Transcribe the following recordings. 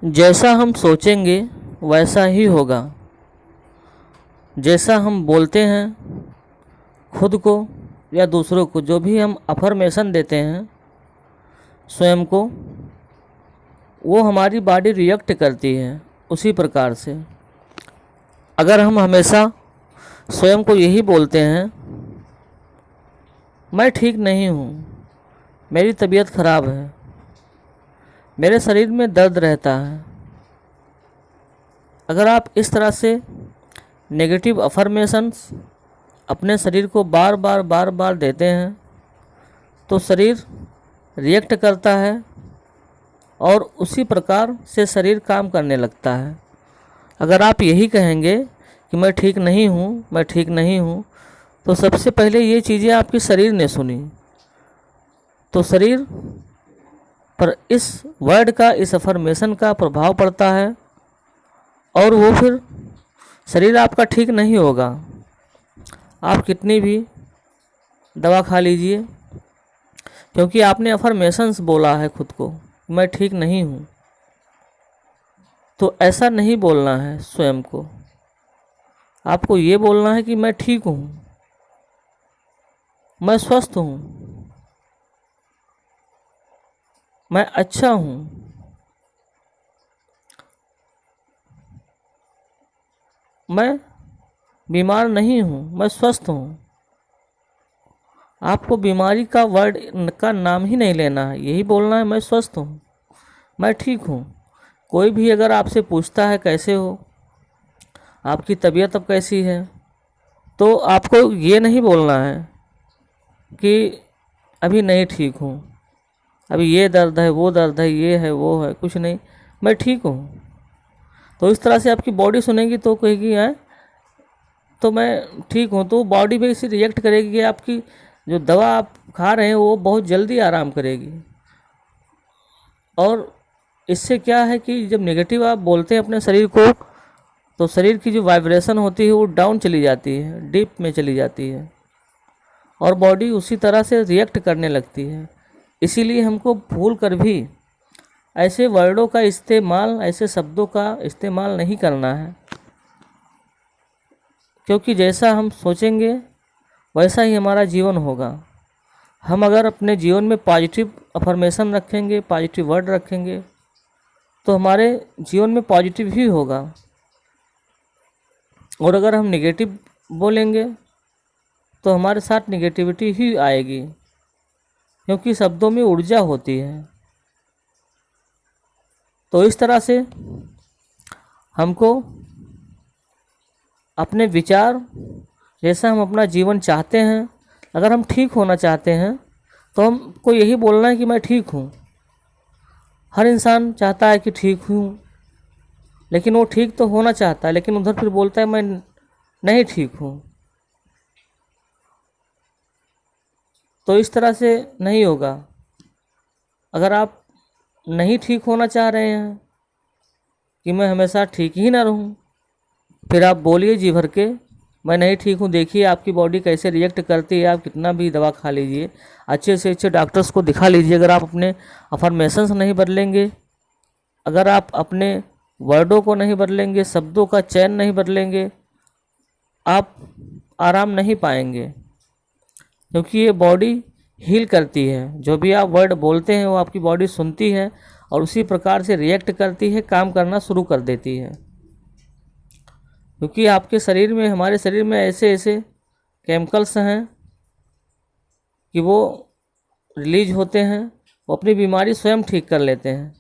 जैसा हम सोचेंगे वैसा ही होगा। जैसा हम बोलते हैं खुद को या दूसरों को, जो भी हम अफर्मेशन देते हैं स्वयं को, वो हमारी बॉडी रिएक्ट करती है उसी प्रकार से। अगर हम हमेशा स्वयं को यही बोलते हैं, मैं ठीक नहीं हूँ, मेरी तबीयत ख़राब है, मेरे शरीर में दर्द रहता है, अगर आप इस तरह से नेगेटिव अफर्मेशंस अपने शरीर को बार बार देते हैं तो शरीर रिएक्ट करता है और उसी प्रकार से शरीर काम करने लगता है। अगर आप यही कहेंगे कि मैं ठीक नहीं हूँ, मैं ठीक नहीं हूँ, तो सबसे पहले ये चीज़ें आपके शरीर ने सुनी, तो शरीर पर इस वर्ड का, इस अफर्मेशन का प्रभाव पड़ता है और वो फिर शरीर आपका ठीक नहीं होगा। आप कितनी भी दवा खा लीजिए, क्योंकि आपने अफर्मेशंस बोला है खुद को, मैं ठीक नहीं हूँ। तो ऐसा नहीं बोलना है स्वयं को, आपको ये बोलना है कि मैं ठीक हूँ, मैं स्वस्थ हूँ, मैं अच्छा हूँ, मैं बीमार नहीं हूँ, मैं स्वस्थ हूँ। आपको बीमारी का वर्ड का नाम ही नहीं लेना है, यही बोलना है मैं स्वस्थ हूँ, मैं ठीक हूँ। कोई भी अगर आपसे पूछता है कैसे हो, आपकी तबीयत अब कैसी है, तो आपको ये नहीं बोलना है कि अभी नहीं ठीक हूँ, अभी ये दर्द है, वो दर्द है, ये है, वो है, कुछ नहीं, मैं ठीक हूँ। तो इस तरह से आपकी बॉडी सुनेगी तो कहेगी है तो मैं ठीक हूँ, तो बॉडी भी इसे रिएक्ट करेगी कि आपकी जो दवा आप खा रहे हैं वो बहुत जल्दी आराम करेगी। और इससे क्या है कि जब नेगेटिव आप बोलते हैं अपने शरीर को, तो शरीर की जो वाइब्रेशन होती है वो डाउन चली जाती है, डीप में चली जाती है और बॉडी उसी तरह से रिएक्ट करने लगती है। इसीलिए हमको भूल कर भी ऐसे वर्डों का इस्तेमाल, ऐसे शब्दों का इस्तेमाल नहीं करना है, क्योंकि जैसा हम सोचेंगे वैसा ही हमारा जीवन होगा। हम अगर अपने जीवन में पॉजिटिव अफर्मेशन रखेंगे, पॉजिटिव वर्ड रखेंगे, तो हमारे जीवन में पॉजिटिव ही होगा। और अगर हम नेगेटिव बोलेंगे तो हमारे साथ नेगेटिविटी ही आएगी, क्योंकि शब्दों में ऊर्जा होती है। तो इस तरह से हमको अपने विचार, जैसा हम अपना जीवन चाहते हैं, अगर हम ठीक होना चाहते हैं तो हमको यही बोलना है कि मैं ठीक हूँ। हर इंसान चाहता है कि ठीक हूँ, लेकिन वो ठीक तो होना चाहता है, लेकिन उधर फिर बोलता है मैं नहीं ठीक हूँ। तो इस तरह से नहीं होगा। अगर आप नहीं ठीक होना चाह रहे हैं कि मैं हमेशा ठीक ही ना रहूं, फिर आप बोलिए जी भर के मैं नहीं ठीक हूँ। देखिए आपकी बॉडी कैसे रिएक्ट करती है। आप कितना भी दवा खा लीजिए, अच्छे से अच्छे डॉक्टर्स को दिखा लीजिए, अगर आप अपने अफर्मेशंस नहीं बदलेंगे, अगर आप अपने वर्डों को नहीं बदलेंगे, शब्दों का चयन नहीं बदलेंगे, आप आराम नहीं पाएंगे। क्योंकि ये बॉडी हील करती है, जो भी आप वर्ड बोलते हैं वो आपकी बॉडी सुनती है और उसी प्रकार से रिएक्ट करती है, काम करना शुरू कर देती है। क्योंकि आपके शरीर में, हमारे शरीर में ऐसे ऐसे केमिकल्स हैं कि वो रिलीज होते हैं, वो अपनी बीमारी स्वयं ठीक कर लेते हैं।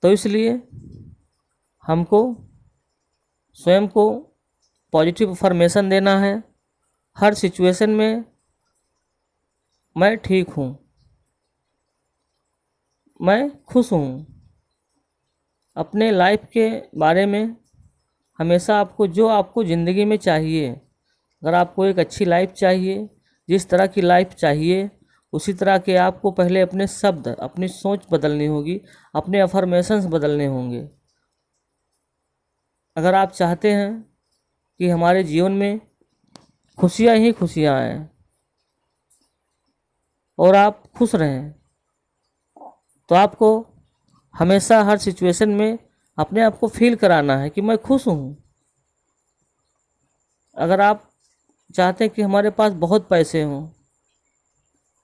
तो इसलिए हमको स्वयं को पॉजिटिव अफर्मेशन देना है हर सिचुएशन में। मैं ठीक हूँ, मैं खुश हूँ। अपने लाइफ के बारे में हमेशा आपको, जो आपको ज़िंदगी में चाहिए, अगर आपको एक अच्छी लाइफ चाहिए, जिस तरह की लाइफ चाहिए, उसी तरह के आपको पहले अपने शब्द, अपनी सोच बदलनी होगी, अपने अफर्मेशंस बदलने होंगे। अगर आप चाहते हैं कि हमारे जीवन में खुशियाँ ही खुशियाँ आएँ और आप खुश रहें, तो आपको हमेशा हर सिचुएशन में अपने आप को फील कराना है कि मैं खुश हूँ। अगर आप चाहते हैं कि हमारे पास बहुत पैसे हों,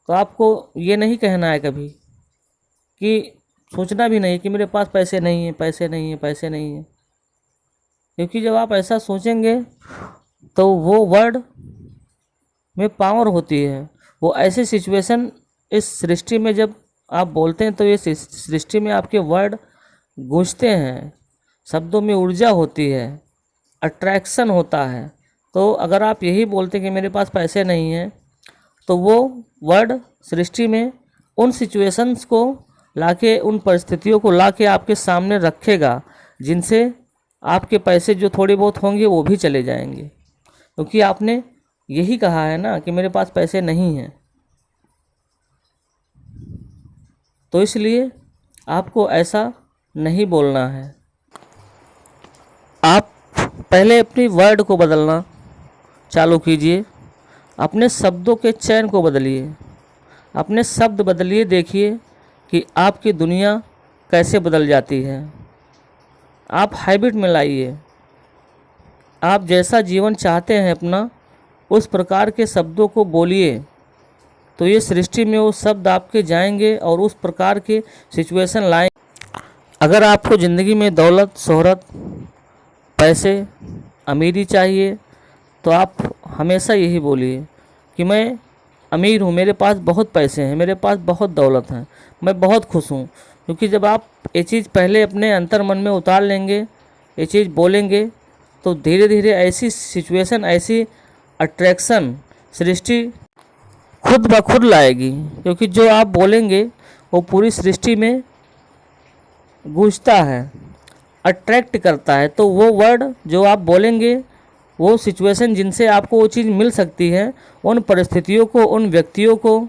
तो आपको ये नहीं कहना है कभी कि सोचना भी नहीं कि मेरे पास पैसे नहीं हैं, पैसे नहीं हैं, पैसे नहीं हैं। क्योंकि जब आप ऐसा सोचेंगे तो वो वर्ड में पावर होती है। वो ऐसी सिचुएशन इस सृष्टि में जब आप बोलते हैं तो ये सृष्टि में आपके वर्ड गूंजते हैं, शब्दों में ऊर्जा होती है, अट्रैक्शन होता है। तो अगर आप यही बोलते हैं कि मेरे पास पैसे नहीं हैं, तो वो वर्ड सृष्टि में उन सिचुएशंस को लाके, उन परिस्थितियों को लाके आपके सामने रखेगा, जिनसे आपके पैसे जो थोड़े बहुत होंगे वो भी चले जाएंगे। क्योंकि आपने यही कहा है ना कि मेरे पास पैसे नहीं हैं। तो इसलिए आपको ऐसा नहीं बोलना है। आप पहले अपनी वर्ड को बदलना चालू कीजिए, अपने शब्दों के चयन को बदलिए, अपने शब्द बदलिए। देखिए कि आपकी दुनिया कैसे बदल जाती है। आप हैबिट में लाइए। आप जैसा जीवन चाहते हैं अपना, उस प्रकार के शब्दों को बोलिए, तो ये सृष्टि में वो शब्द आपके जाएंगे और उस प्रकार के सिचुएशन लाएंगे। अगर आपको ज़िंदगी में दौलत, शोहरत, पैसे, अमीरी चाहिए, तो आप हमेशा यही बोलिए कि मैं अमीर हूँ, मेरे पास बहुत पैसे हैं, मेरे पास बहुत दौलत है, मैं बहुत खुश हूँ। क्योंकि जब आप ये चीज़ पहले अपने अंतर मन में उतार लेंगे, ये चीज़ बोलेंगे, तो धीरे धीरे ऐसी सिचुएशन, ऐसी अट्रैक्शन सृष्टि खुद ब खुद लाएगी। क्योंकि जो आप बोलेंगे वो पूरी सृष्टि में गूंजता है, अट्रैक्ट करता है। तो वो वर्ड जो आप बोलेंगे, वो सिचुएशन जिनसे आपको वो चीज़ मिल सकती है, उन परिस्थितियों को, उन व्यक्तियों को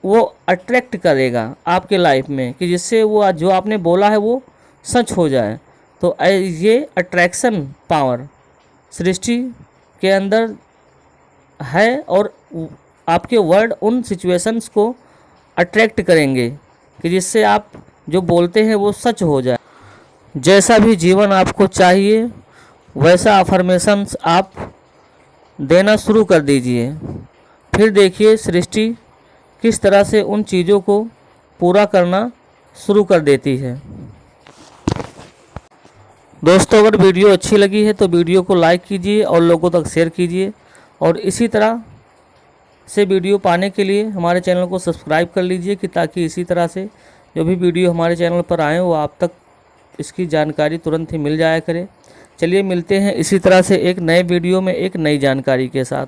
वो अट्रैक्ट करेगा आपके लाइफ में, कि जिससे वो जो आपने बोला है वो सच हो जाए। तो ये अट्रैक्शन पावर सृष्टि के अंदर है और आपके वर्ड उन सिचुएशंस को अट्रैक्ट करेंगे कि जिससे आप जो बोलते हैं वो सच हो जाए। जैसा भी जीवन आपको चाहिए वैसा अफर्मेशंस आप देना शुरू कर दीजिए। फिर देखिए सृष्टि किस तरह से उन चीज़ों को पूरा करना शुरू कर देती है। दोस्तों, अगर वीडियो अच्छी लगी है तो वीडियो को लाइक कीजिए और लोगों तक शेयर कीजिए। और इसी तरह से वीडियो पाने के लिए हमारे चैनल को सब्सक्राइब कर लीजिए, कि ताकि इसी तरह से जो भी वीडियो हमारे चैनल पर आए वो आप तक इसकी जानकारी तुरंत ही मिल जाया करे। चलिए मिलते हैं इसी तरह से एक नए वीडियो में एक नई जानकारी के साथ।